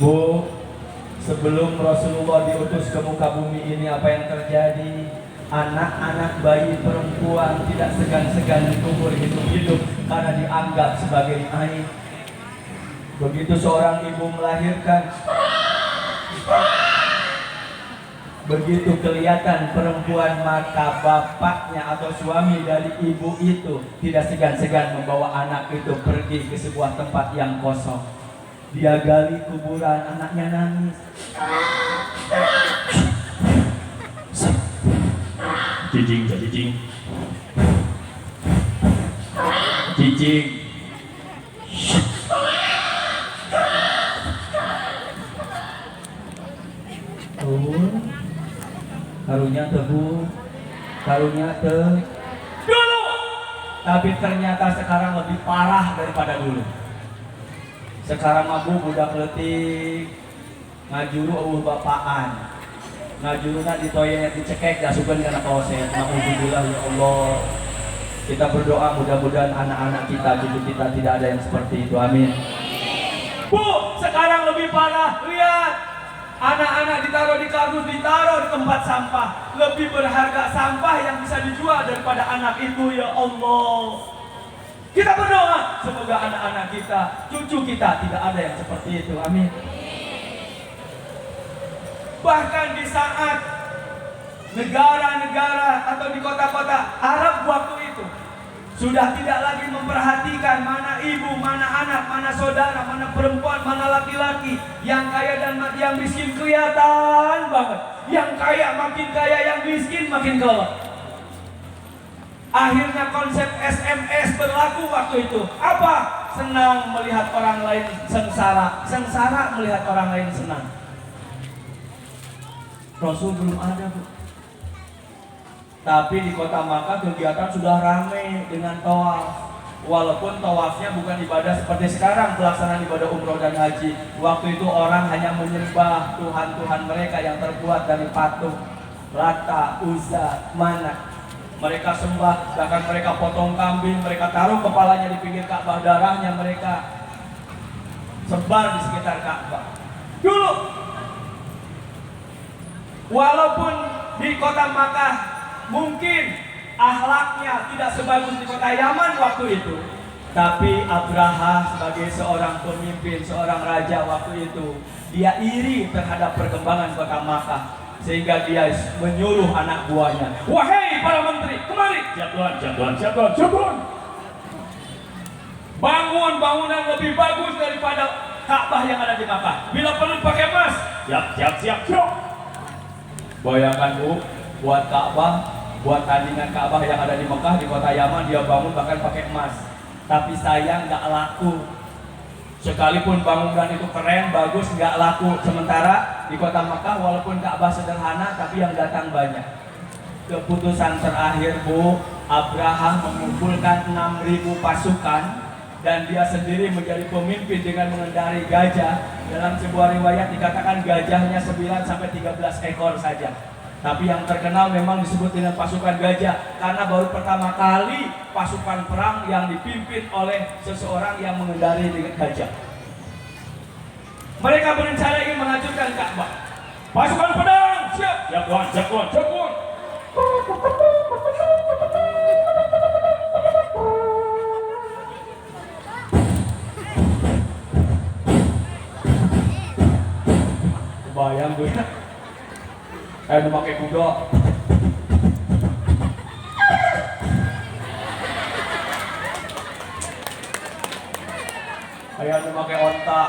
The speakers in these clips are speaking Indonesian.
Bu, sebelum Rasulullah diutus ke muka bumi ini, apa yang terjadi? Anak-anak bayi perempuan tidak segan-segan dikubur hidup-hidup karena dianggap sebagai aib. Begitu seorang ibu melahirkan, begitu kelihatan perempuan, maka bapaknya atau suami dari ibu itu tidak segan-segan membawa anak itu pergi ke sebuah tempat yang kosong. Dia gali kuburan, anaknya nangis. Cicing, cicing, cicing. Karunya tebu, karunya dulu. Tapi ternyata sekarang lebih parah daripada dulu. Sekarang mabuk budak letik, ngajuru bapaan, ngajuruna di toilet dicekek, dasukan karena koset. Alhamdulillah ya Allah. Kita berdoa mudah-mudahan anak-anak kita, cucu kita tidak ada yang seperti itu. Amin. Bu, sekarang lebih parah. Lihat, anak-anak ditaruh di kardus, ditaruh di tempat sampah. Lebih berharga sampah yang bisa dijual daripada anak itu. Ya Allah. Kita berdoa, semoga anak-anak kita, cucu kita tidak ada yang seperti itu. Amin. Bahkan di saat negara-negara atau di kota-kota Arab waktu itu sudah tidak lagi memperhatikan mana ibu, mana anak, mana saudara, mana perempuan, mana laki-laki, yang kaya dan yang miskin kelihatan banget. Yang kaya makin kaya, yang miskin makin kaya. Akhirnya konsep SMS berlaku waktu itu. Apa? Senang melihat orang lain sengsara, sengsara melihat orang lain senang. Rasul belum ada, Bu. Tapi di kota Makkah kegiatan sudah ramai dengan tawaf. Walaupun tawafnya bukan ibadah seperti sekarang, pelaksanaan ibadah umroh dan haji. Waktu itu orang hanya menyembah Tuhan-Tuhan mereka yang terbuat dari patung, Lata, Uzza, Manat. Mereka sembah, bahkan mereka potong kambing, mereka taruh kepalanya di pinggir Ka'bah, darahnya mereka sebar di sekitar Ka'bah. Dulu, walaupun di kota Makkah mungkin akhlaknya tidak sebagus di kota Yaman waktu itu, tapi Abraha sebagai seorang pemimpin, seorang raja waktu itu, dia iri terhadap perkembangan kota Makkah. Sehingga dia menyuruh anak buahnya, wahai para menteri, kemari. Siap Tuhan, siap Tuhan, siap Tuhan, siap Tuhan. Bangun bangunan lebih bagus daripada Ka'bah yang ada di Makkah. Bila perlu pakai emas. Siap, siap, siap, siap. Bayangkan, Bu, buat Ka'bah, buat tandingan Ka'bah yang ada di Mekah, di kota Yaman, dia bangun bahkan pakai emas. Tapi sayang nggak laku. Sekalipun bangunan itu keren, bagus, nggak laku. Sementara di kota Makkah walaupun Ka'bah sederhana, tapi yang datang banyak. Keputusan terakhir, Bu, Abraham mengumpulkan 6.000 pasukan dan dia sendiri menjadi pemimpin dengan mengendarai gajah. Dalam sebuah riwayat dikatakan gajahnya 9-13 ekor saja. Tapi yang terkenal memang disebut dengan pasukan gajah karena baru pertama kali pasukan perang yang dipimpin oleh seseorang yang mengendarai dengan gajah. Mereka berencana ingin menghancurkan Ka'bah. Pasukan pedang siap. siap Tuhan, siap Tuhan, siap Tuhan. Bayang gue, udah pakai kuda. Kayak udah pakai onta.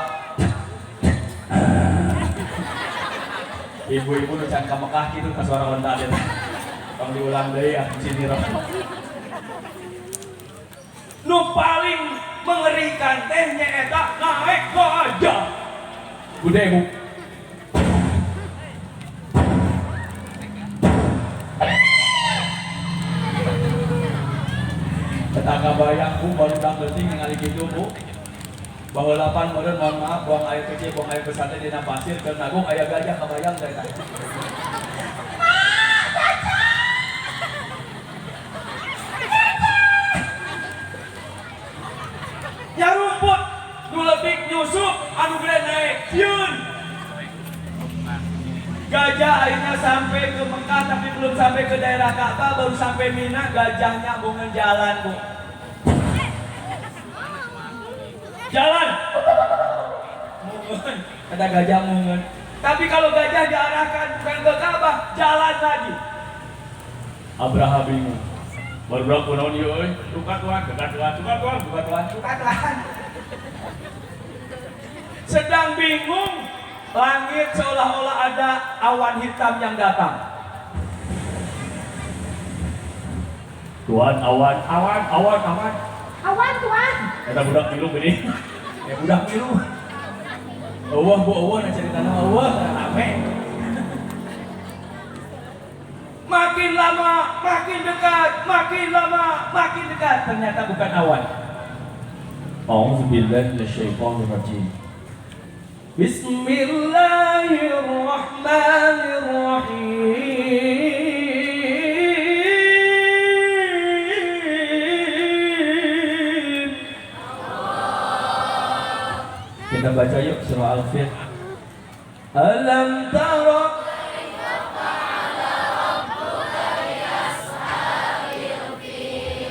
Ibu-ibu udah can ke Mekah gitu ke suara onta dia. Tong diulang deh ya sini roh. Nu paling mengerikan tehnya eta naik gajah. Udah ibu. Tetangga bayang bu baru tak penting ningali gitu bu. Bahulapan modern mohon maaf buang air kecil buang air besar di pasir ke nagung ayah gajah kebayang saya tadi. Ya rumput nu lebih nyusup anu gede naik yun. Gajah akhirnya sampai ke Mekah tapi belum sampai ke daerah Ka'bah, baru sampai Mina, gajahnya bunga jalan bu. Jalan. Mungun. Ada gajah mungun. Tapi kalau gajah diarahkan bukan ke Ka'bah, jalan lagi. Abraha bingung. Baru kunaon ieu euy? Tukat Tuhan, tukat Tuhan, tukat Tuhan, tukat Tuhan, tukat Tuhan. Sedang bingung, langit seolah-olah ada awan hitam yang datang. Tuhan, awan, awan, awan, awan. Awan Tuhan. Ada budak milu gini. Ya budak milu. Eueuh bu eueuh na ceritana eueuh rame. Makin lama, makin dekat, makin lama, makin dekat. Ternyata bukan awan. A'udzubillahi minasyaitonirrajim. Bismillahirrahmanirrahim. Kita baca yuk surah Al-Fil. Alam tara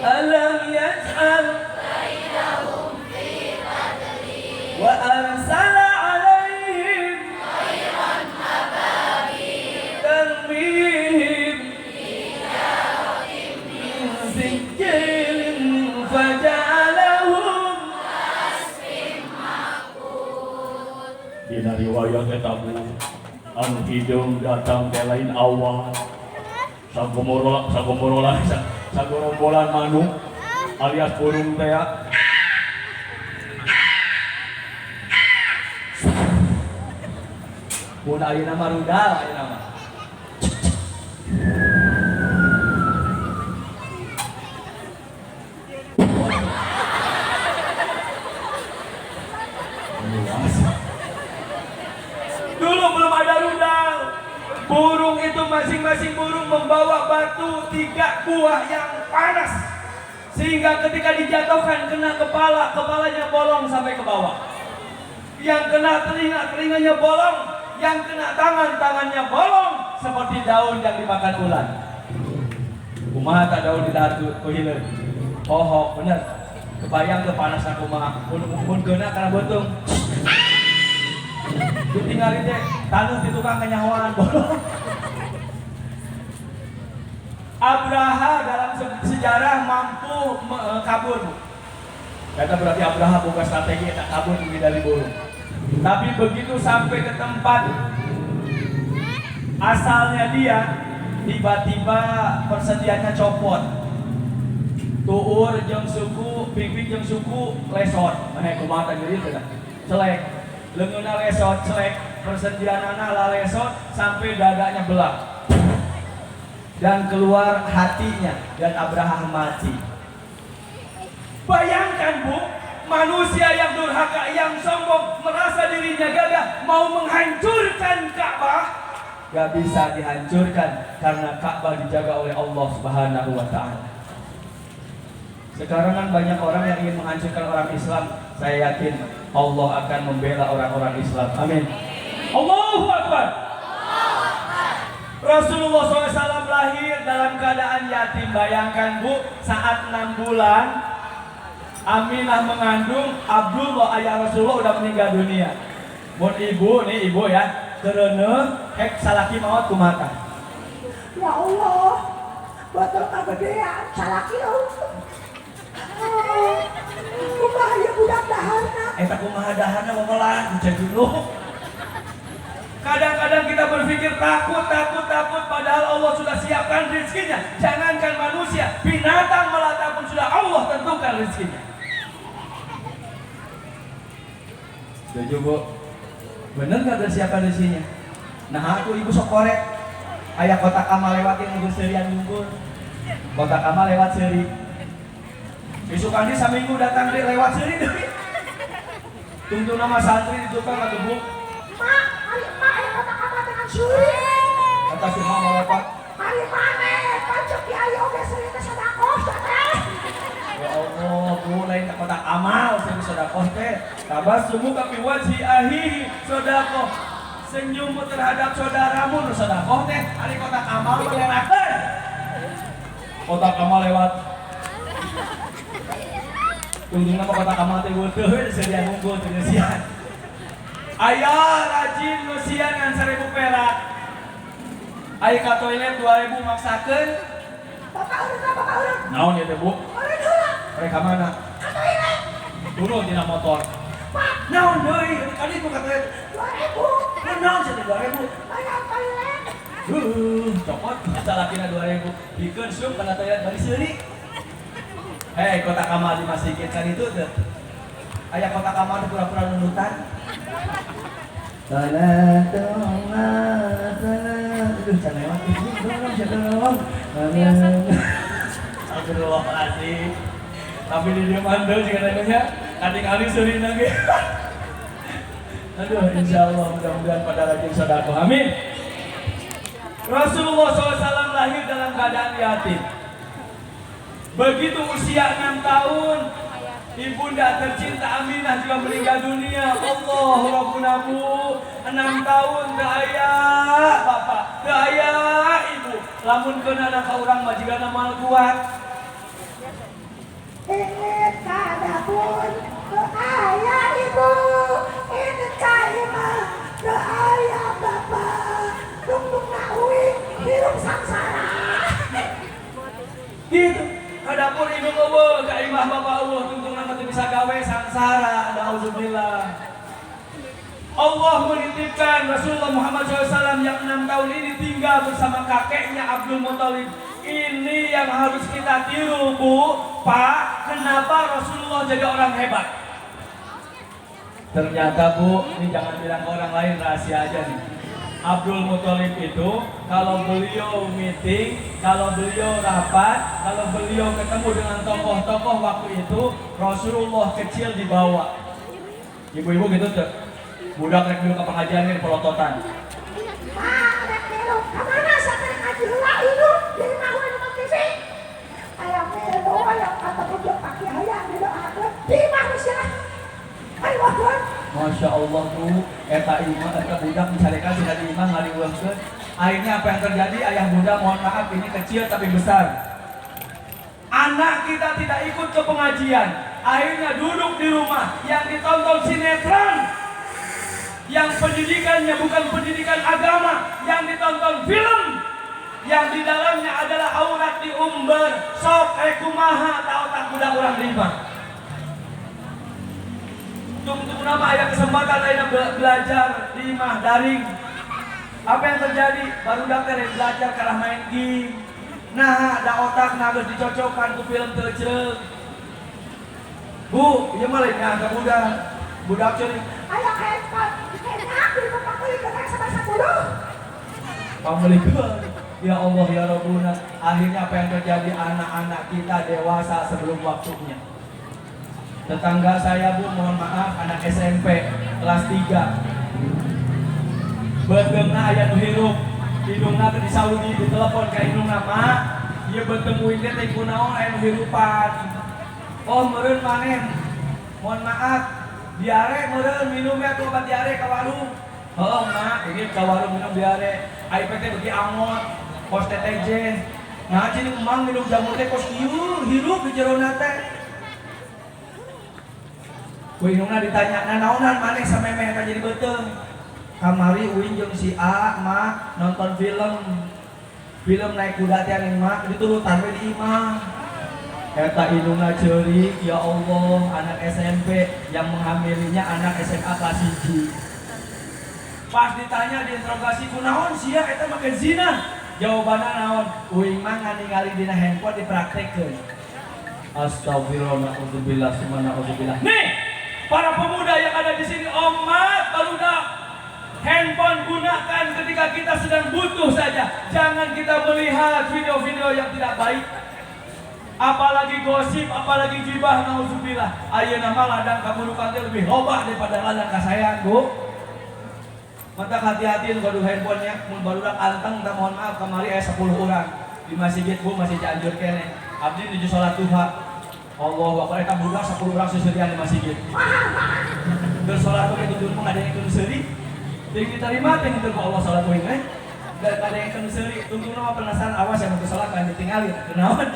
alam yaj'al bainahum fi badri wa arsala 'alaihim khairan ababil tarmihim bi min sijilin faja'alahum asfin maqud. Dina riwayat eta bu anu hidung datang teh lain awal sagomorolan manuk alias burung teh ya. Mun ayeuna mah rudal ayeuna mah. Dulu belum ada rudal. Burung itu masing-masing burung membawa batu 3 buah yang panas. Sehingga ketika dijatuhkan kena kepala, kepalanya bolong sampai ke bawah. Yang kena telinga, telinganya bolong. Yang kena tangan, tangannya bolong. Seperti daun yang dimakan ulat. Kumaha tak daun di dahat ku hileun. Oh, bener. Kebayang ke panasna kumaha. Mun geuna kana beutung. Tinggalin deh, tanah di tukang kenyawaan bolong. Abraha dalam sejarah mampu kabur. Kata berarti Abraha buka strategi tak kabur dari burung. Tapi begitu sampai ke tempat asalnya dia, tiba-tiba persediaannya copot. Tuur jeung suku, pipik jeung suku lesot. Mana kumaha teh jadi teh? Celek. Lengannya lesot, celek, persediaannya lah lesot sampai dadanya belah dan keluar hatinya dan Abraham mati. Bayangkan bu, manusia yang durhaka, yang sombong, merasa dirinya gagah, mau menghancurkan Ka'bah, gak bisa dihancurkan karena Ka'bah dijaga oleh Allah Subhanahu wa Ta'ala. Sekarang kan banyak orang yang ingin menghancurkan orang Islam. Saya yakin Allah akan membela orang-orang Islam. Amin. Allahu Akbar. Rasulullah SAW lahir dalam keadaan yatim. Bayangkan Bu, saat 6 bulan Aminah mengandung Abdullah, ayah Rasulullah udah meninggal dunia. Mun ibu, nih ibu ya, terene hek salaki maut kumata. Ya Allah, betul kegedean salaki Allah. Kumaha ya budak daharna. Eta kumaha daharna momolan jadi dulu. Kadang-kadang kita berpikir takut, padahal Allah sudah siapkan rezekinya. Jangankan manusia, binatang melata pun sudah Allah tentukan rezekinya. Setuju Bu? Bener gak udah siapkan rezekinya? Nah aku ibu sok korek. Ayah kotak amal lewatin ibu serian nunggu. Kotak amal lewat seri. Besok ini saminggu datang deh lewat seri deh. Tunggu nama santri di tukang atau Bu. Mak, hari mak yang kotak amal dengan suri. Kata si mama apa? Hari mana? Pajak di ayo oke seri ke sedekah teh. Ya Allah, Bu lain ke kotak amal seri sedekah teh. Tabas sumuk ka wajhi ahihi sedekah. Senyum terhadap saudaramu sedekah teh. Hari kotak amal melewatkeun. Kotak amal lewat. Tunggu nama kotak amal teh weuteun sedia nunggu teh sian. Ayah rajin nusian ngan 1.000 perak. Ayah ke toilet 2.000 maksakeun. Bapak urang. Naon ya teh Bu? Urang heula. Mereka mana? Ka toilet. Turun dina motor. Pak, Naon deui? Kali itu ka toilet. 2.000. Naon sih 2.000? Bayar toilet. Copot salakina 2.000. Pikeun sup kana toilet bari seuri. Hei, kotak amal dimasikin kan itu tuh. Aya kotak amal teh pura-pura nunutan. Salat aduh can lewat ini dong. Astagfirullahaladzim. Tapi di dia mandel juga nanya kadang-kadang sering nangis. Aduh, insya Allah mudah-mudahan pada rajin sedekah. Amin. Rasulullah SAW lahir dalam keadaan yatim. Begitu usia 6 tahun, ibunda tercinta Aminah juga meninggal dunia. Allah Rabbuna Bu, 6 tahun teu aya bapak, teu aya ibu. Lamun keuna anak urang mah jigana moal kuat. Ini kadapun ke ayah ibu, ini kaimah ke ayah bapak, tungtung naui hidup sangsara. Gitu, kadapun ibu eueuh ka imah bapak Allah tungtung nama teu bisa gawe sangsara, nauzubillah. Allah menitipkan Rasulullah Muhammad SAW yang 6 tahun ini tinggal bersama kakeknya Abdul Muthalib. Ini yang harus kita tiru Bu, Pak. Kenapa Rasulullah jadi orang hebat? Ternyata Bu, ini jangan bilang ke orang lain, rahasia aja nih. Abdul Muthalib itu kalau beliau meeting, kalau beliau rapat, kalau beliau ketemu dengan tokoh-tokoh waktu itu, Rasulullah kecil dibawa. Ibu-ibu gitu tuh. Budak rek dulu ke pengajian ini pelototan. Mak, rek melu, kemana sampai ngaji heula itu? Jadi mau nonton TV. Ayam melu, ayam kata budak pakai ayam didoakeun. Di mana sih? Ayo waduh. Masya Allah Bu, eta imah, eta budak misalkan sudah di imah ngaliweuhkeun. Akhirnya apa yang terjadi? Ayah bunda mohon maaf ini kecil tapi besar. Anak kita tidak ikut ke pengajian. Akhirnya duduk di rumah yang ditonton sinetron. Yang pendidikannya bukan pendidikan agama, yang ditonton film, yang di dalamnya adalah aurat diumbar, sok kumaha tau tak budak urang lima. Tunggu nama ayah kesempatan ayah belajar di imah daring. Apa yang terjadi? Baru dokter yang belajar karena main game. Nah, ada otak nagos dicocokkan ke film tercerek. Bu, iya malah nyangka budak ceri. Ayo hebat. Enak di bapak kulit dengan sebasa dulu. Pamelikan. Ya Allah ya Rabbuna. Akhirnya apa yang terjadi? Anak-anak kita dewasa sebelum waktunya. Tetangga saya Bu, mohon maaf, anak SMP kelas 3. Beteungna aya nu hirup, hidungna teh disaudi, ditelepon ka hidungna, "Mak, ieu bertemu ieu teh kunaon aya nu hirupan." "Oh, meureun maneh. Mohon maaf, diare meureun minumnya tuh obat diare ka warung." "Heeh, Mak, ini ka warung minum diare." iPad teh bagi angot, kos TTJ. Ngaji nih emang minum jamu teh kos hirup di jero teh. Uingna ditanya, "Nah naonan maneh samemeh ka jadi beuteung?" Kamari uing jeung si A mah nonton film naik kuda teh ning mah diturutan we di imah. Eta indungna ceurik, ya Allah, anak SMP yang menghamilinya anak SMA kelas 1. Pas ditanya diinterogasi kunaon sia eta make zina. Jawabanna naon? Uing mah ningali dina handphone dipraktekkeun. Astagfirullah, naudzubillah, summa naudzubillah. Nih, para pemuda yang ada di sini, umat barudak, handphone gunakan ketika kita sedang butuh saja. Jangan kita melihat video-video yang tidak baik. Apalagi gosip, apalagi gibah, naudzubillah. Ayeuna mah ladang kaburukan teh lebih loba daripada ladang kasayang, Bu. Mata hati-hati kudu handphonenya, mun barudak anteng teh mohon maaf kamari aya 10 urang. Di masjid Bu masih cianjur kene. Abdi nuju salat duha. Allahu Akbar eta budak 10 urang seserian di masjid. Geus salat we tujuan mah ada yang kudu seuri. Deui diterima teh kitu ku Allah salat we teh. Dan ada yang kudu seuri, tungtungna mah penasaran awas yang kudu salat kan ditinggalin. Kenaon?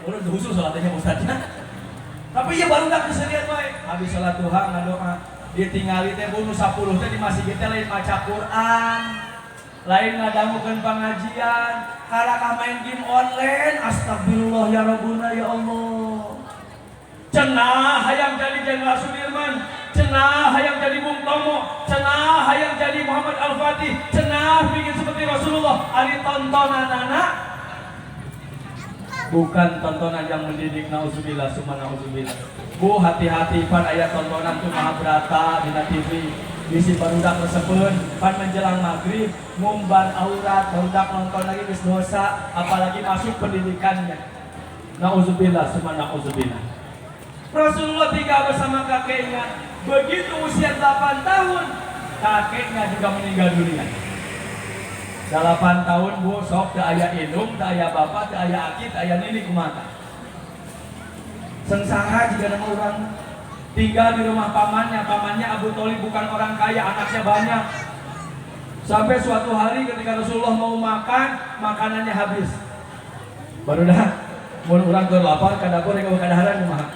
Urang khusus salatnya Ustaznya. Tapi ya barudak keserian wae. Habis salat duha ngadoa. Ditinggali teh bunuh 10 teh di masjid teh lain maca Quran, lain ngadangukeun pengajian, karakah main game online. Astagfirullah ya Rabbuna ya Allah. Cenah hayang jadi Jenderal Sudirman, cenah hayang jadi Bung Tomo, cenah hayang jadi Muhammad Al-Fatih, cenah bikin seperti Rasulullah. Ari tontonanana bukan tontonan yang mendidik, nauzubillah summa nauzubillah. Bu hati-hati pan aya tontonan tuh Mahabharata di TV. Bisi barudak resepkeun pan menjelang maghrib ngumbar aurat, barudak nonton lagi geus dosa, apalagi masuk pendidikannya. Nauzubillah summa nauzubillah. Rasulullah tinggal bersama kakeknya. Begitu usia 8 tahun, kakeknya juga meninggal dunia. 8 tahun Bu, sok teu aya indung, teu aya bapak, teu aya aki, teu aya nini kumaha. Sengsara jika nama orang tinggal di rumah pamannya Abu Thalib bukan orang kaya, anaknya banyak. Sampai suatu hari ketika Rasulullah mau makan, makanannya habis. Baru dah, mun urang keur lapar ka dapur rek kadaharan kumaha?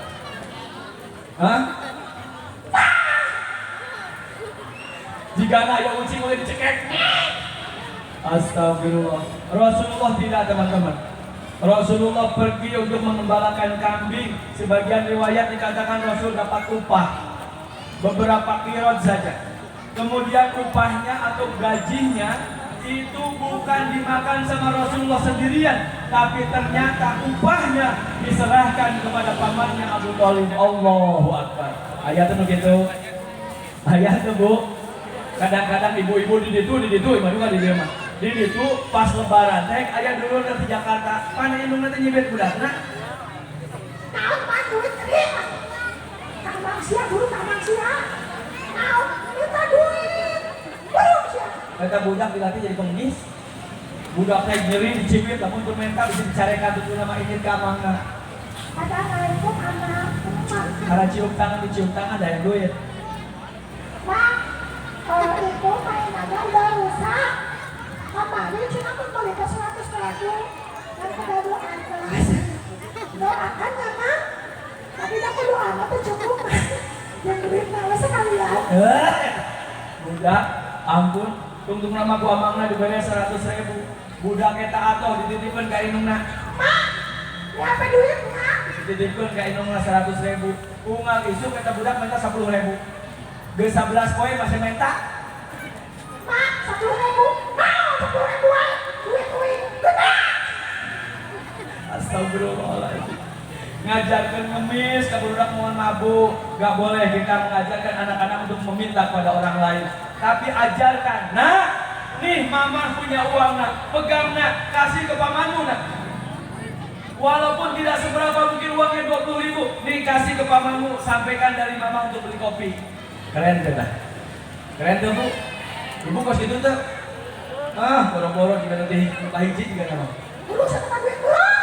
Hah? Jika aya ucing mulai dicekek. Astagfirullah. Rasulullah tidak, teman-teman. Rasulullah pergi untuk mengembalakan kambing. Sebagian riwayat dikatakan Rasul dapat upah beberapa kirot saja. Kemudian upahnya atau gajinya itu bukan dimakan sama Rasulullah sendirian, tapi ternyata upahnya diserahkan kepada pamannya Abu Thalib. Allahu Akbar. Ayat itu gitu. Ayat itu Bu. Kadang-kadang ibu-ibu di ditu ibu juga di dia mah. Di itu pas lebaran teh aya dulu dari Jakarta, pan indung teh nyibet budakna. Naon pan duit teh? Kamang sia guru kamang sia. Naon minta duit. Belum sia. Kata budak dilatih jadi pengemis. Budak teh nyeri dicibit lamun teu menta bisa dicarekan tutur nama ingin kamangna. Assalamualaikum anak. Karena dicium tangan ada yang duit. Pak, kalau itu main aja udah rusak. Kemarin cina pun boleh ke 100.000 dan pada doakan. Doakan ya Mak. Tapi aku doa tuh cukup. Yang duit nawa sekalian. Budak, ampun. Tungtung nama ku amangna diberi 100.000. Budak eta atoh dititipkeun ka indungna. Mak, berapa duitnya? Dititipkeun ka indungna 100.000. Unggal isuk eta budak minta 10.000. Geus 11 poe masih minta. Mak, 10.000. Mau 10.000 duit gede. Astagfirullahaladzim. Ngajarkan ngemis ke budak mohon mabuk. Gak boleh kita mengajarkan anak-anak untuk meminta kepada orang lain. Tapi ajarkan, nah, nih mama punya uang nak, pegang nak, kasih ke pamanmu nak. Walaupun tidak seberapa, mungkin uangnya 20.000, nih kasih ke pamanmu, sampaikan dari mama untuk beli kopi. Keren tuh, keren tuh Bu. Ibu kos gitu tuh. Boro-boro juga nanti muka hiji juga nama. Dulu sama duit kurang.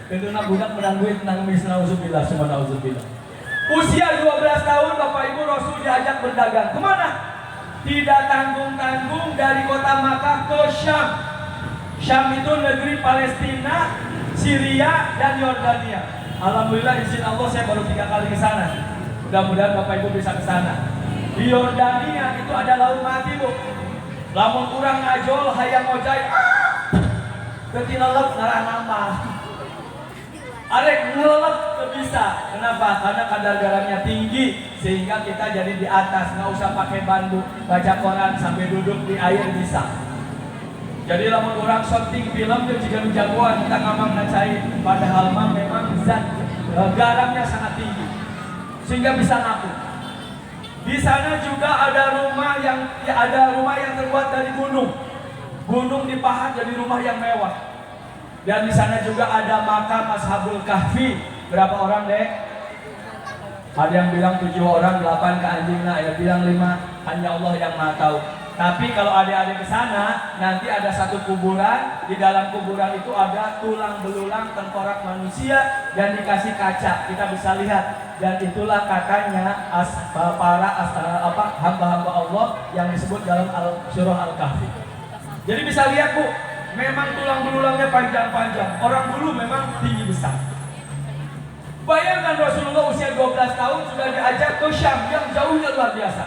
Tentu nak budak menang duit menang ngemis, nauzubillah summa nauzubillah. Usia 12 tahun Bapak Ibu Rasul diajak berdagang. Kemana? tidak tanggung-tanggung dari kota Makkah ke Syam. Syam itu negeri Palestina, Syria, dan Yordania. Alhamdulillah izin Allah saya baru 3 kali ke sana. Mudah-mudahan Bapak Ibu bisa ke sana. Di Yordania itu ada laut mati, Bu. Lamun kurang ngajol hayang ngojay. Ketilelep ngarah nama. Arek ngelelep bisa. Kenapa? Karena kadar garamnya tinggi sehingga kita jadi di atas, nggak usah pakai bandu, baca koran sampai duduk di air bisa. Jadi lamun orang syuting film itu jika jagoan kita ngamang ngacai, padahal memang zat garamnya sangat tinggi sehingga bisa ngaku. Di sana juga ada rumah yang terbuat dari gunung. Gunung dipahat jadi rumah yang mewah. Dan di sana juga ada makam Ashabul Kahfi. Berapa orang, Dek? Ada yang bilang 7 orang, 8 ke anjingna, ada bilang 5. Hanya Allah yang Maha tahu. Tapi kalau adik-adik ke sana, nanti ada satu kuburan. Di dalam kuburan itu ada tulang belulang tengkorak manusia dan dikasih kaca. Kita bisa lihat. Dan itulah katanya hamba-hamba Allah yang disebut dalam surah Al-Kahfi. Jadi bisa lihat, Bu, memang tulang belulangnya panjang-panjang. Orang dulu memang tinggi besar. Bayangkan Rasulullah usia 12 tahun sudah diajak ke Syam yang jauhnya luar biasa.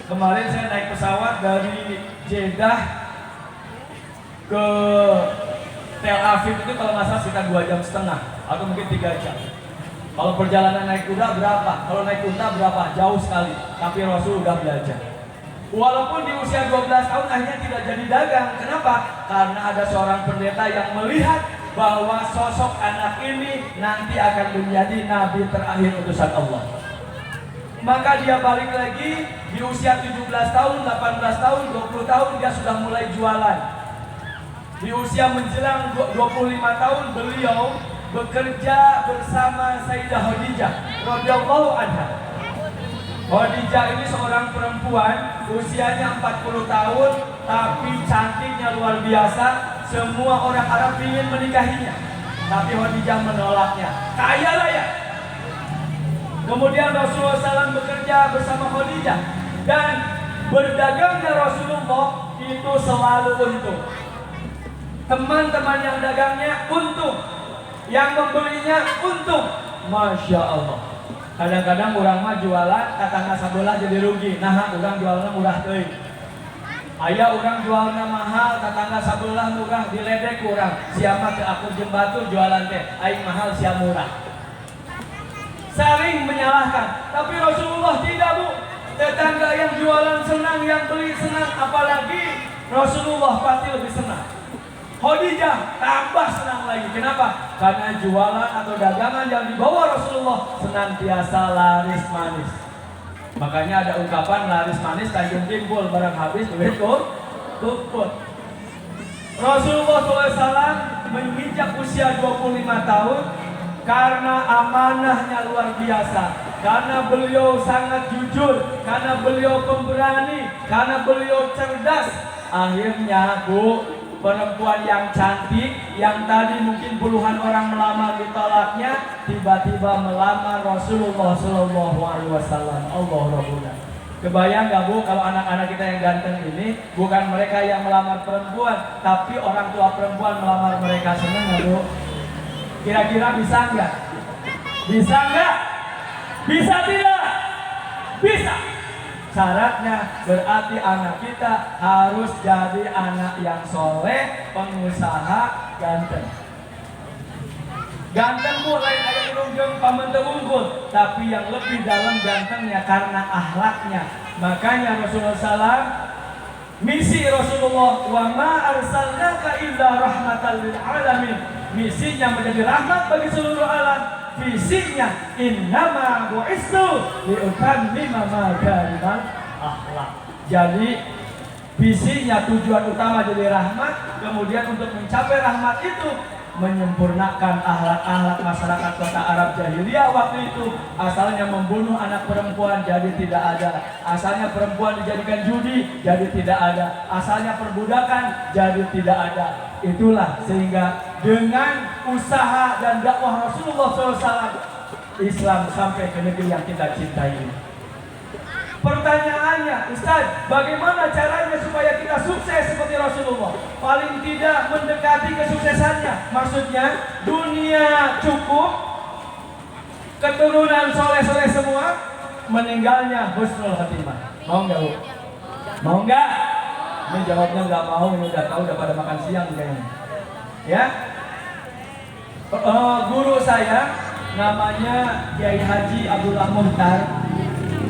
Kemarin saya naik pesawat dari Jeddah ke Tel Aviv itu kalau nggak salah sekitar 2,5 jam atau mungkin 3 jam. Kalau perjalanan naik kuda berapa? Kalau naik kuda berapa? Jauh sekali. Tapi Rasul udah belajar. Walaupun di usia 12 tahun akhirnya tidak jadi dagang. Kenapa? Karena ada seorang pendeta yang melihat bahwa sosok anak ini nanti akan menjadi nabi terakhir utusan Allah. Maka dia balik lagi di usia 17 tahun, 18 tahun, 20 tahun dia sudah mulai jualan. Di usia menjelang 25 tahun beliau bekerja bersama Sayyidah Khadijah radhiyallahu anha. Khadijah ini seorang perempuan usianya 40 tahun tapi cantiknya luar biasa. Semua orang Arab ingin menikahinya, tapi Khadijah menolaknya. Kaya lah ya. Kemudian Rasulullah SAW bekerja bersama Khadijah dan berdagangnya Rasulullah itu selalu untung. Teman-teman yang dagangnya untung, yang membelinya untung. Masya Allah. Kadang-kadang orang mah jualan, tetangga sebelah jadi rugi. Nah, orang jualnya murah tuh. Ayah orang jualnya mahal, tetangga sebelah murah, diledek kurang. Siapa ke aku jembatu jualan teh, aing mahal siapa murah. Saling menyalahkan, tapi Rasulullah tidak, Bu. Tetangga yang jualan senang, yang beli senang, apalagi Rasulullah pasti lebih senang. Khadijah tambah senang lagi. Kenapa? Karena jualan atau dagangan yang dibawa Rasulullah senantiasa laris manis. Makanya ada ungkapan laris manis tanjung timbul, barang habis duit tumpul. Rasulullah SAW menginjak usia 25 tahun karena amanahnya luar biasa, karena beliau sangat jujur, karena beliau pemberani, karena beliau cerdas. Akhirnya, Bu, perempuan yang cantik yang tadi mungkin puluhan orang melamar ditolaknya tiba-tiba melamar Rasulullah SAW. Allah Rabbuna. Kebayang gak, Bu, kalau anak-anak kita yang ganteng ini bukan mereka yang melamar perempuan, tapi orang tua perempuan melamar mereka. Senang gak, Bu? Kira-kira bisa nggak? Bisa nggak? Bisa tidak? Bisa. Syaratnya berarti anak kita harus jadi anak yang soleh, pengusaha, ganteng. Ganteng, Bu, lain ada irung pamen unggul, tapi yang lebih dalam gantengnya karena akhlaknya. Makanya Rasulullah SAW, misi Rasulullah, wa ma arsalnaka illa rahmatan lil alamin. Misinya menjadi rahmat bagi seluruh alam. Visinya innama bu'istu liutammima makarimal akhlak. Jadi visinya, tujuan utama jadi rahmat, kemudian untuk mencapai rahmat itu menyempurnakan akhlak-akhlak masyarakat kota Arab jahiliyah waktu itu. Asalnya membunuh anak perempuan jadi tidak ada. Asalnya perempuan dijadikan judi jadi tidak ada. Asalnya perbudakan jadi tidak ada. Itulah sehingga dengan usaha dan dakwah Rasulullah SAW, Islam sampai ke negeri yang kita cintai ini. Pertanyaannya, Ustaz, bagaimana caranya supaya kita sukses seperti Rasulullah? Paling tidak mendekati kesuksesannya. Maksudnya, dunia cukup, keturunan soleh-soleh semua, meninggalnya husnul khatimah. Mau nggak, Bu? Mau nggak? Ini jawabnya nggak mau, ini udah tahu, udah pada makan siang kayaknya. Ya? Guru saya namanya Kiai Haji Abdullah Muhtar,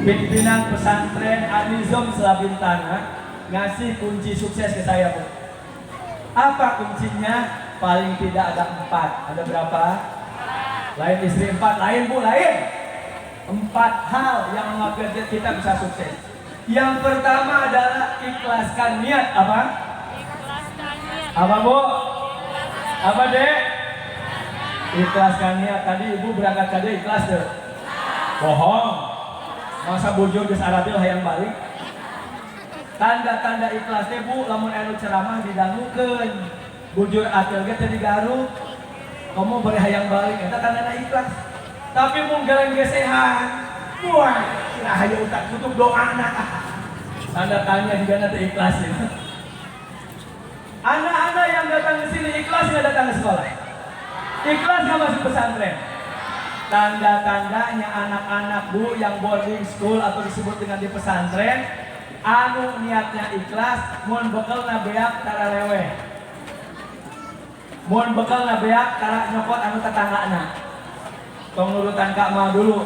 pimpinan pesantren Anizom Selabintana, ngasih kunci sukses ke saya, Bu. Apa kuncinya? Paling tidak ada 4. Ada berapa? Lain istri 4, lain, Bu, lain. 4 hal yang mengakibatkan kita bisa sukses. Yang pertama adalah ikhlaskan niat. Apa? Apa, Bu? Apa, Dek? Ikhlaskan niat. Tadi Ibu berangkat tadi ikhlas deh. Bohong. Masa bujur geus arabil hayang balik. Tanda-tanda ikhlasnya, Bu, lamun anu ceramah didangukeun. Bujur atil ge teh digaruk. Kamu boleh hayang balik, eta tandana ikhlas. Tapi mun gareng gesehan, wah, kira hayang utak tutup doana. Tanda tanya juga teh ikhlas ya. Anak-anak yang datang ke sini ikhlas nggak datang ke sekolah? Ikhlas nggak masuk pesantren? Tanda-tandanya anak-anak, Bu, yang boarding school atau disebut dengan di pesantren, anu niatnya ikhlas, mun bekal nabeak tara leweh, mun bekal nabeak tara nyokot anu tetanggana. Tong nurutan Kak Ma dulu.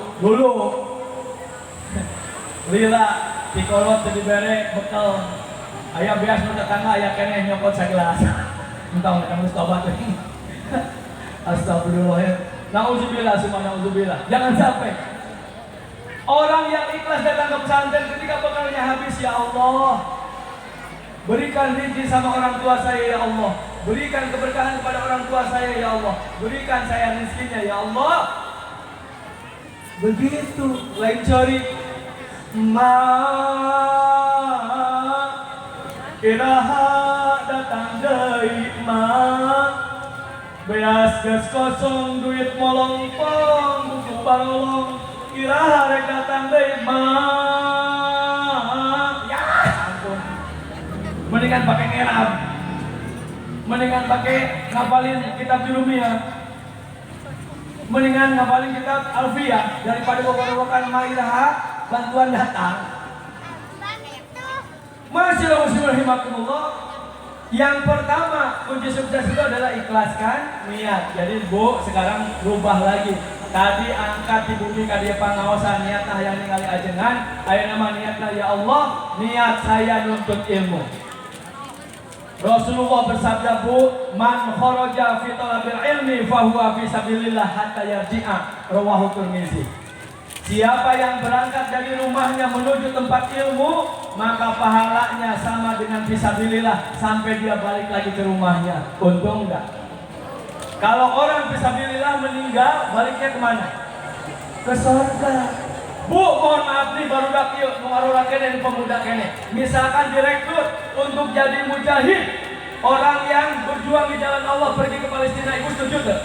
Lila pikolot teu dibere bekal. Aya beas nu tetangga aya keneh nyokot sagelas. Entah kamu tobat teh. Astagfirullah. Nauzubillah, summa nauzubillah. Jangan sampai orang yang ikhlas datang ke pesantren ketika bekalnya habis, ya Allah, berikan rezeki sama orang tua saya, ya Allah. Berikan keberkahan kepada orang tua saya, ya Allah. Berikan saya rezekinya, ya Allah. Begitu, lain cari iraha datang deui beas gas kosong duit molongpong buku balong iraha rek datang deui ya ampun. Mendingan pakai ngerab, mendingan pakai ngapalin kitab Jurumiyah, mendingan ngapalin kitab Alfiyah daripada bawa-bawakan mairaha bantuan datang. Masih rahimakumullah. Yang pertama kunci sukses itu adalah ikhlaskan niat. Jadi, Bu, sekarang rubah lagi. Tadi angkat di bumi kadia pangaosan niatna yang ningali ajengan, aya nama niatna ya Allah, niat saya nuntut ilmu. Rasulullah bersabda, Bu, man kharaja fi talabil ilmi fahuwa fi sabilillah hatta yarji'a, rawahu Tirmizi. Siapa yang berangkat dari rumahnya menuju tempat ilmu, maka pahalanya sama dengan fisabilillah sampai dia balik lagi ke rumahnya. Untung enggak? Kalau orang fisabilillah meninggal, baliknya kemana? Ke surga. Bu, mohon maaf nih, baru dakil mengarurah kene pemuda kene. Misalkan direkrut untuk jadi mujahid, orang yang berjuang di jalan Allah pergi ke Palestina, Ibu setuju tuh?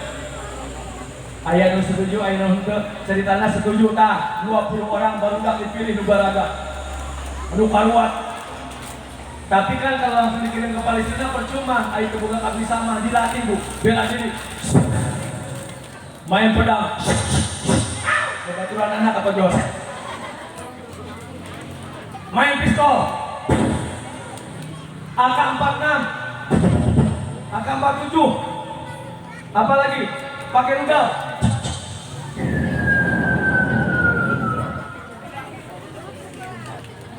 Ayah nu setuju, ayah nu henteu, ceritanya setuju tah. 20 orang baru dak dipilih nu baraga. Anu karuat. Tapi kan kalau langsung dikirim ke Palestina percuma, ayah kebuka kabri sama dilatih, Bu. Bela diri. Main pedang. Bebaturan anak apa jos? Main pistol. AK-46. AK-47. Apa lagi? Pakai rudal.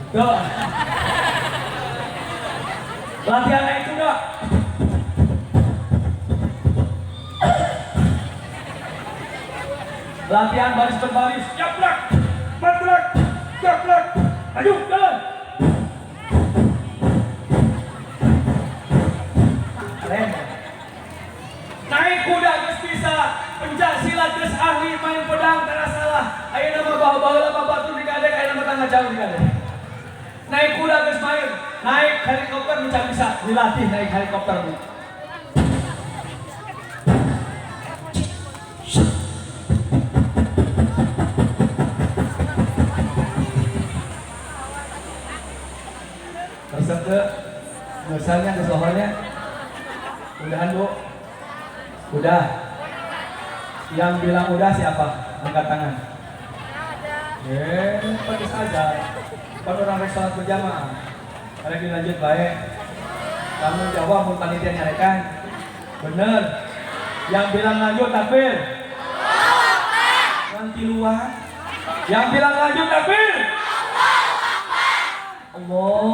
Tuh. Latihan naik kuda. Latihan baris berbaris. Jablak, jablak, jablak. Maju, jalan. Keren. Naik kuda geus bisa, pencak silat geus ahli, main pedang tara salah. Ayeuna mah baheula mah batur dikadek, ayeuna mah tangga jauh dikadek. Naik kuda geus main, naik helikopter mencak bisa, dilatih naik helikopter. Misalnya di soalnya. Udahan Bu. Udah. Yang bilang udah siapa? Angkat tangan. Pedes aja. Kan orang rek sholat berjamaah. Karena dilanjut baik. Kamu jawab mun panitia nyarekan. Bener. Yang bilang lanjut takbir. Nanti luar. Yang bilang lanjut takbir. Allahu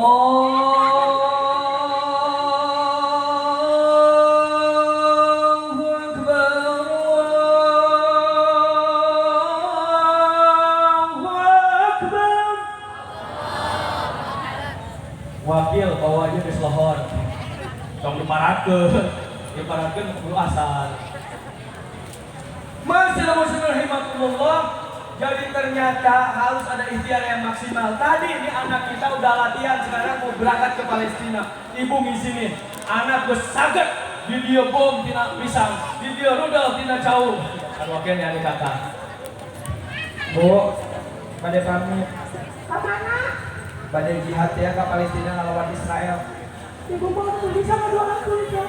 Akbar. Allahu Akbar. Wakil bawa aja di selohor. Tong diparatkeun kudu asal. Masya rahimahullah. Jadi ternyata harus ada ikhtiar yang maksimal. Tadi ini anak kita udah latihan, sekarang mau berangkat ke Palestina. Ibu ngizinin, anak besaget di dia bom tina pisang, di dia rudal tina jauh. Arwaken ya kakak. Bu, pada pamit. Kemana? Pada jihad ya ke Palestina ngelawan Israel. Ibu mau tulis sama dua orang kulit ya.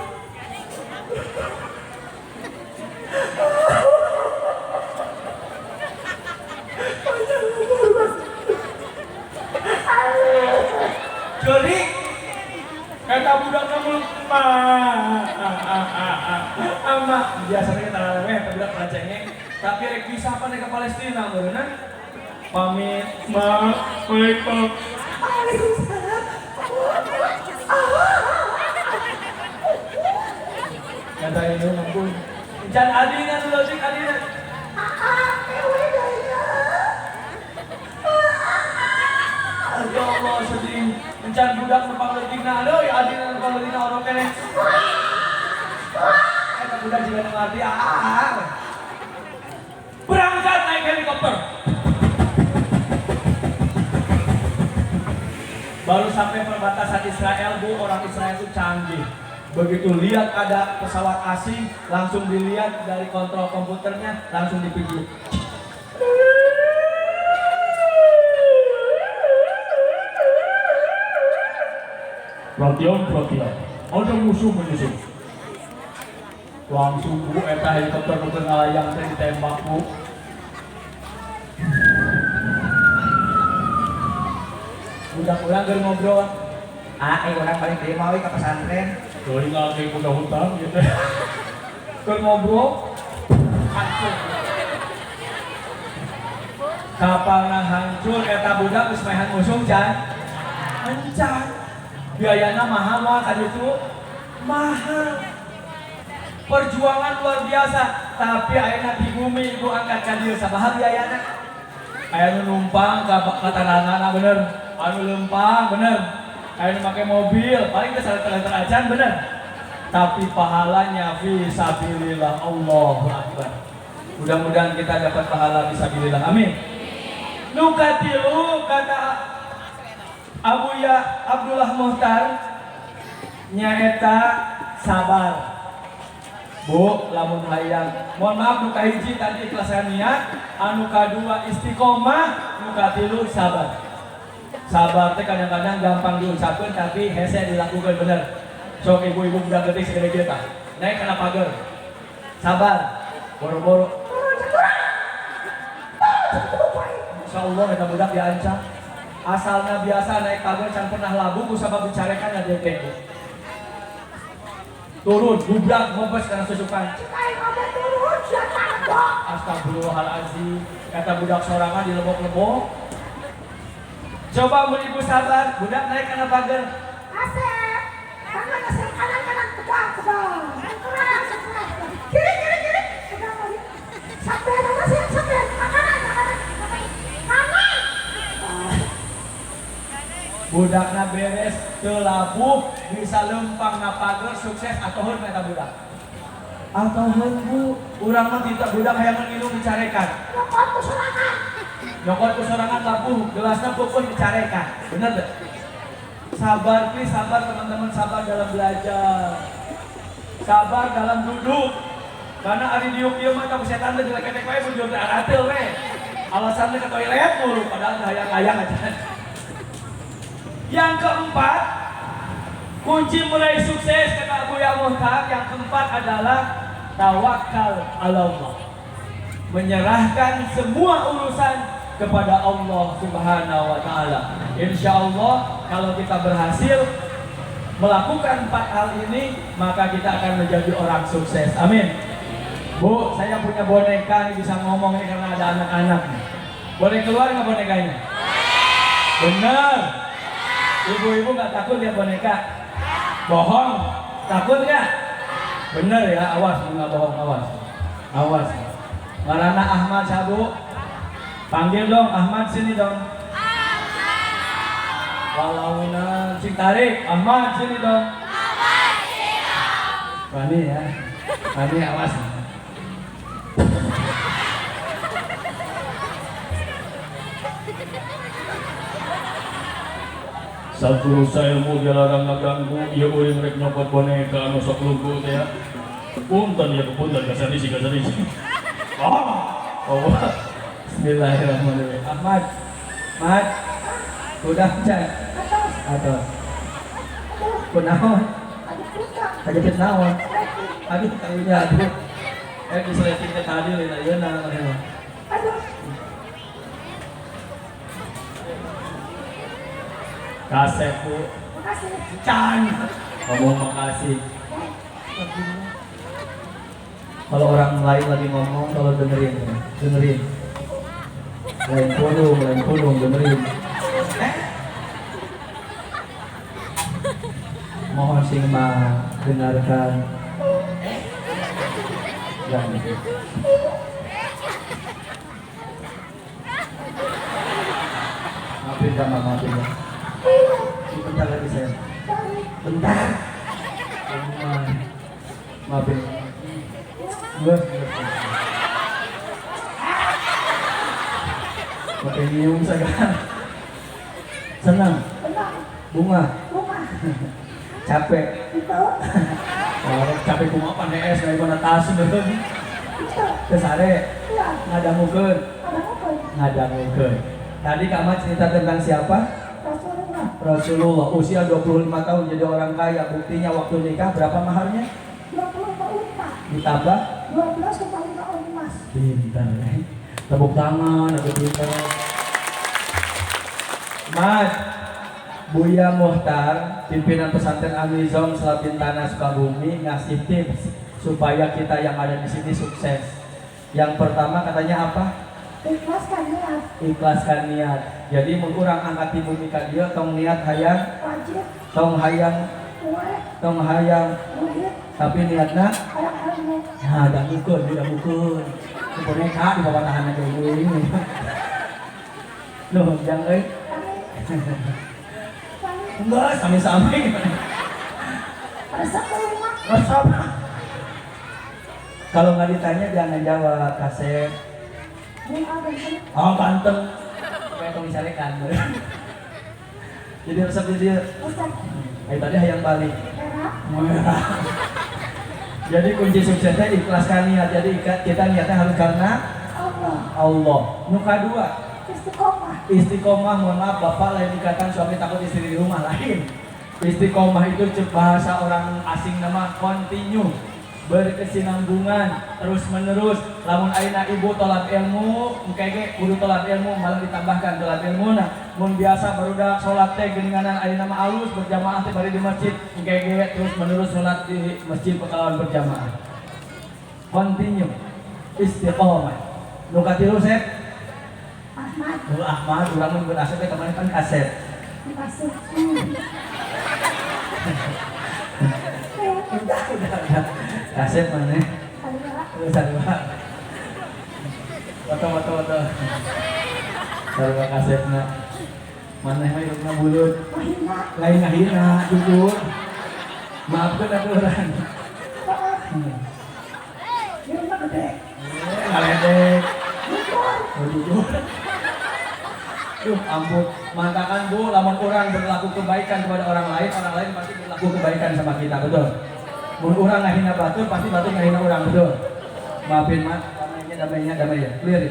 Jadi kata budak kamu ama biasanya kita leweh budak racengeng tapi rek bisa apa ke Palestina bener pamit baik pak. Kata ini ampun jangan adina dulu sih adina. Ya Allah sedih encan budak nepang leutikna deui adina nepang leutikna orang keneh. Eta budak juga ngerti berangkat naik helikopter. Baru sampai perbatasan Israel, Bu, orang Israel itu canggih. Begitu lihat ada pesawat asing, langsung dilihat dari kontrol komputernya, langsung dipijit. Perhatian, ada musuh menyusup. Langsung Bu, eta helikopter ngalayang teh ditembak Bu. Budak-budak keur ngobrol. Orang paling terima we ka pesantren. Doi ngake kuda hutang gitu. Keur ngobrol. Kapalna hancur eta budak geus mehan musuh can. Encan. Biayana mahal mah kan itu. Mahal. Perjuangan luar biasa, tapi ayeuna di bumi ibu angkat ka dieu sabaha biayana? Aya nu numpang ka tanahna bener. Anu lempang bener, anu make mobil paling ke salah acan bener, tapi pahalanya fisabilillah. Allahu Akbar. Mudah-mudahan kita dapat pahala fisabilillah, amin. Nu katilu kata Abuya Abdullah Muhtar nyaeta sabar. Bu, lamun hayang mohon maaf nu kahiji tadi ikhlasan niat, anu kadua istiqomah, nu katilu sabar. Sabar teh kadang-kadang gampang diucapkan tapi hese dilakukan bener. Sok ibu-ibu udah gede segede kita naik kena pagar. Sabar, boro-boro. Insyaallah kita budak diancam. Asalnya biasa naik pagar can pernah labu ku sabab bicarekan ada teko. Turun, gubrak, ngobes karena susukan. Astagfirullahaladzim. Kata budak sorangan di lebok-lebok. Coba mau ibu sabar, budak naik karena pagar. Asep, kanan tegang. Kiri. Sampai kanan. Budakna beres, telabuh, bisa lempang na pagar, sukses atohun eta budak. Atohun Bu, urang mah tidak budak hayang minum dicarekan. Nyokot kesorangan labuh, gelasnya pupun dicarekan. Bener deh? Sabar please, sabar teman-teman, sabar dalam belajar. Sabar dalam duduk. Karena hari diuk-diuk mah kamu setan teh dilek-lek wae bujur teh aratil we. Alasannya ke toilet mulu padahal hayang-hayang aja. Yang keempat, Kunci mulai sukses kata Buya Muhtar yang keempat adalah tawakal Allah. Menyerahkan semua urusan kepada Allah Subhanahu wa taala. Insya Allah kalau kita berhasil melakukan 4 hal ini, maka kita akan menjadi orang sukses. Amin. Bu, saya punya boneka nih, bisa ngomong nih karena ada anak-anak. Boleh keluar nggak bonekanya? Benar. Ibu-ibu nggak takut lihat boneka? Bohong. Takut nggak? Bener ya, awas nggak bohong, awas. Awas. Marana Ahmad Sabu. Panggil dong Ahmad, sini dong. Walauna sing tarik Ahmad, sini dong. Ahmad sini dong. Bani ya. Bani awas. Satu saya ilmu dilarang ngaganggu, iya uring rek nyopot boneka anu sok lugu teh ya. Punten ya kepunten kasarisi. Oh. Bismillahirrahmanirrahim. Ahmad. Mat. Udah cek. Atas. Kunaon? Kajepit naon? Aduh karunya aduh. Diseleting teh tadi lina yeuna. Aduh. Kasep Bu. Makasih. Can. Ngomong makasih. Kalau orang lain lagi ngomong, kalau dengerin. Lain pulung, dengerin. Mohon sing dengarkan. Maafin ya. Bentar lagi saya. Bentar. Maafin. Gue. Pakai nyium saja. Senang. Bunga. Capek. Capek kumaha panes kayak mana tas bener. Kesare. Ngadamukeun. Tadi Kak Mat cerita tentang siapa? Rasulullah. Usia 25 tahun jadi orang kaya. Buktinya waktu nikah berapa maharnya? 25. Ditambah 12,5 emas. Pintar ya. Tepuk tangan, aku pintar. Mat, Buya Muhtar, pimpinan pesantren Amizong Selapintana Sukabumi ngasih tips supaya kita yang ada di sini sukses. Yang pertama katanya apa? Ikhlaskan niat. Jadi mun urang angkat timun ka dieu tong niat hayang wajib. Tong hayang tapi niatna nah dangukeun. Boneka di bawah tahanan deui. Loh, jang euy. Enggak, sami-sami. Resep. Kalau nggak ditanya jangan jawab, Kasep. Oh, ganteng. Kayak tong disarekan. Jadi resep dia. Tadi hayang balik. Merah. Jadi kunci suksesnya ikhlaskan niat. Jadi kita niatnya harus karena Allah. Nuka dua. Istiqomah. Mohon maaf Bapak lain dikatakan suami takut istri di rumah lain. Istiqomah itu bahasa orang asing nama continue. Berkesinambungan terus menerus. Lamun ayeuna ibu tolat ilmu engke kudu tolat ilmu malah ditambahkan tolat ilmu nah mun biasa barudak salat teh geuninganan ayeuna mah alus berjamaah teh bari di masjid engke terus menerus salat di masjid pekalawan berjamaah. Continue istiqomah. Nu katilu Sep Ahmad urang mun berasep teh kemarin kan Kasep. Udah. Kasep mana? Sarua. Foto. Sarua kasepna. Mana mah irungna bulut. Lain ngahina, jujur. Maafkeun atuh urang. Irungna gede. Ngaledek. Jujur. Duh, ampun. Mengatakan Bu, lamun orang berlaku kebaikan kepada orang lain pasti berlaku kebaikan sama kita, betul? Mun orang ngahina batur, pasti batur ngahina orang, betul? Maafin Mat, damai ya. Clear.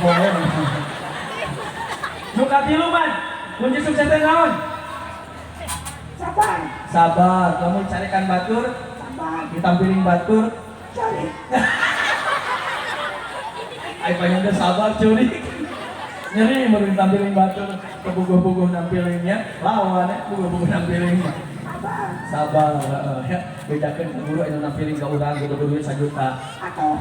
Boleh. Nu Nu katilu man, kunci sukses teh naon? Sabar. Sabar, kamu carikan batur, Sabar. ditampilin batur. Cari. Ai panjang teh sabar curi. Nyeri mau ditampilin batur, kebuguh-buguh nampilinnya, lawan buguh-buguh nampilinnya. Sabar. Sabar, ya. Bedakan ke guru anu nampilin ka urang gitu duit 1 juta. Atau.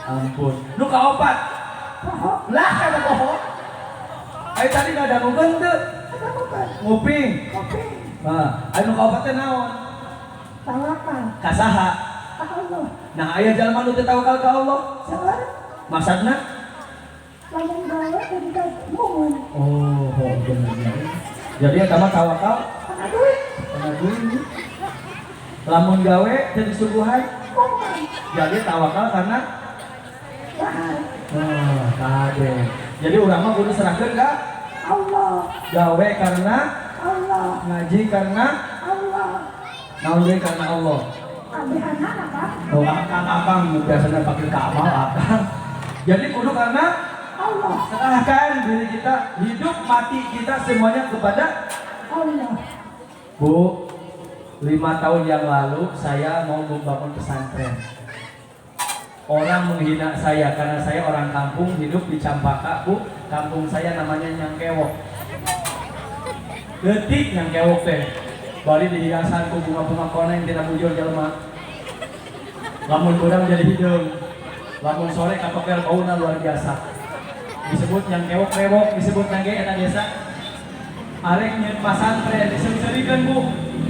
Ampun. Nu kaopat. Pohon. Lah kada poho. Ai tadi ada ngugeun teu? Ada bukan. Nguping. Kopi. Nah, anu kaopat teh naon? Tawakal. Kasaha. Allah. Nah, aya jalma nu teu tawakal ka Allah. Sabar. Maksudna? Lamun gawe jadi kamu. Oh, bener. Jadi eta mah tawakal Ada duit. kana duit. Lamun gawe teu disuguhan. Kuman. Jadi tawakal karena Bahan. kade. Jadi urang mah kudu serahkeun ka Allah. gawe karena Allah. ngaji karena Allah. naon deui karena Allah. Abihanan apa? Oh, akang biasanya pakai kamal akang. Jadi kudu karena Allah. serahkan diri kita, hidup mati kita semuanya kepada Allah. Bu. 5 tahun yang lalu saya mau membangun pesantren. Orang menghina saya karena saya orang kampung hidup di Campaka, Bu. Kampung saya namanya Nyangkewok. Detik Nyangkewok teh. Bari dihiasan ku bunga-bunga koneng tina bujur jelema. Lamun kurang jadi hidung. Lamun sore katokel bauna luar biasa. Disebut Nyangkewok-rewok, disebut nage eta desa. Arek nyeun pesantren diseuseurikeun, Bu.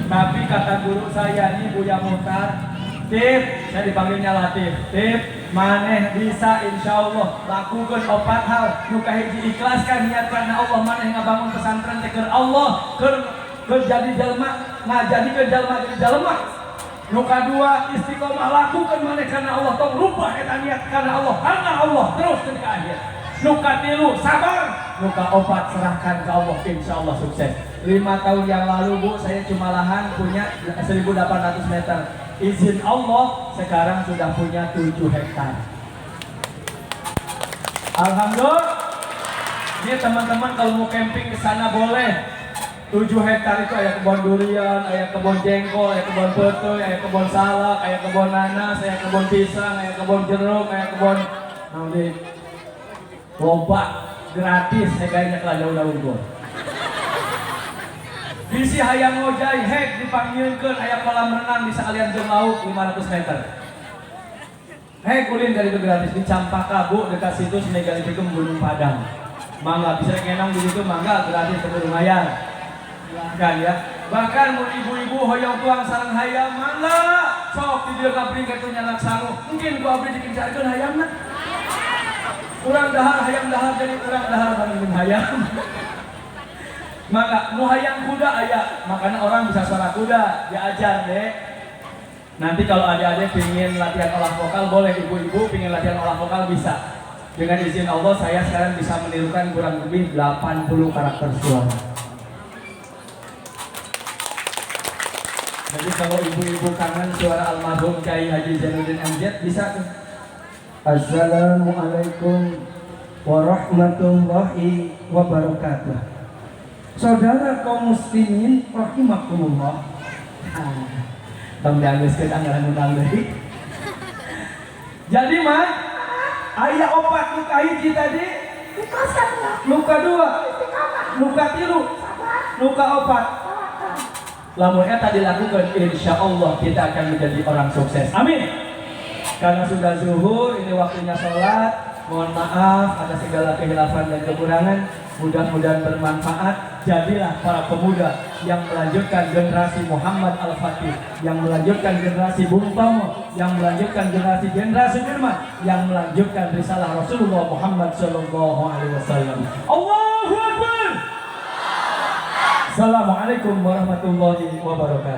Tapi kata guru saya ini Buya Muhtar, Tip, saya dipanggilnya Latif. Tip, maneh bisa insya Allah lakukan 4 hal. Nu kahiji ikhlaskan niat karena Allah, maneh ngabangun pesantren teh keur Allah, keur jadi jalma, ngajadikeun jalma jadi jalma. Nu kadua istiqomah lakukan maneh karena Allah, tong rubah eta niat karena Allah, terus ke akhir. Nu katilu sabar, nu kaopat serahkan ke Allah, insya Allah sukses. 5 tahun yang lalu, Bu, saya cuma lahan punya 1.800 meter. Izin Allah sekarang sudah punya 7 hektar. Alhamdulillah. Ini teman-teman kalau mau camping ke sana boleh. 7 hektar itu ada kebun durian, ada kebun jengkol, ada kebun petoy, ada kebun salak, ada kebun nanas, ada kebun pisang, ada kebun jeruk, ada kebun nanti loba gratis harganya ke daun-daun. Bisi hayang ngojay hek dipanggilkeun aya kolam renang di sakalian jeung laut 500 meter. Hek ulin dari itu gratis di Campaka, Bu, dekat situ Senegalipikeun Gunung Padang. Mangga bisa ngenong di situ, mangga gratis teu lumayan. Silahkan ya. Bahkan mun ibu-ibu hoyong tuang sareng hayam, mangga sok di dieu kabring kitu nyanak sangu. Mungkin ku abdi dikencarkeun hayamna. Urang dahar hayam dahar jadi urang dahar bandingkeun hayam. Maka nu hayang kuda aya, makanya orang bisa suara kuda, diajar deh. Nanti kalau adik-adik pingin latihan olah vokal boleh, ibu-ibu pingin latihan olah vokal bisa. Dengan izin Allah saya sekarang bisa menirukan kurang lebih 80 karakter suara. Jadi kalau ibu-ibu kangen suara almarhum Kiai Haji Zainuddin MZ bisa tuh. Assalamualaikum warahmatullahi wabarakatuh. Saudara kaum muslimin rahimakumullah. Tong dianggeuskeun anggaran undang deui. Jadi mah aya 4 nu kahiji tadi, Ikhlaskan ya. nu kadua, Istiqamah. nu katilu, Sabar. nu kaopat. Tawakal. Lamun eta dilakukan insyaallah kita akan menjadi orang sukses. Amin. Karena sudah zuhur, ini waktunya sholat. Mohon maaf atas segala kehilafan dan kekurangan. Mudah-mudahan bermanfaat. Jadilah para pemuda yang melanjutkan generasi Muhammad Al-Fatih, yang melanjutkan generasi Bung Tomo, yang melanjutkan generasi Jenderal Sudirman, yang melanjutkan risalah Rasulullah Muhammad Sallallahu Alaihi Wasallam. Allahu Akbar. Assalamualaikum warahmatullahi wabarakatuh.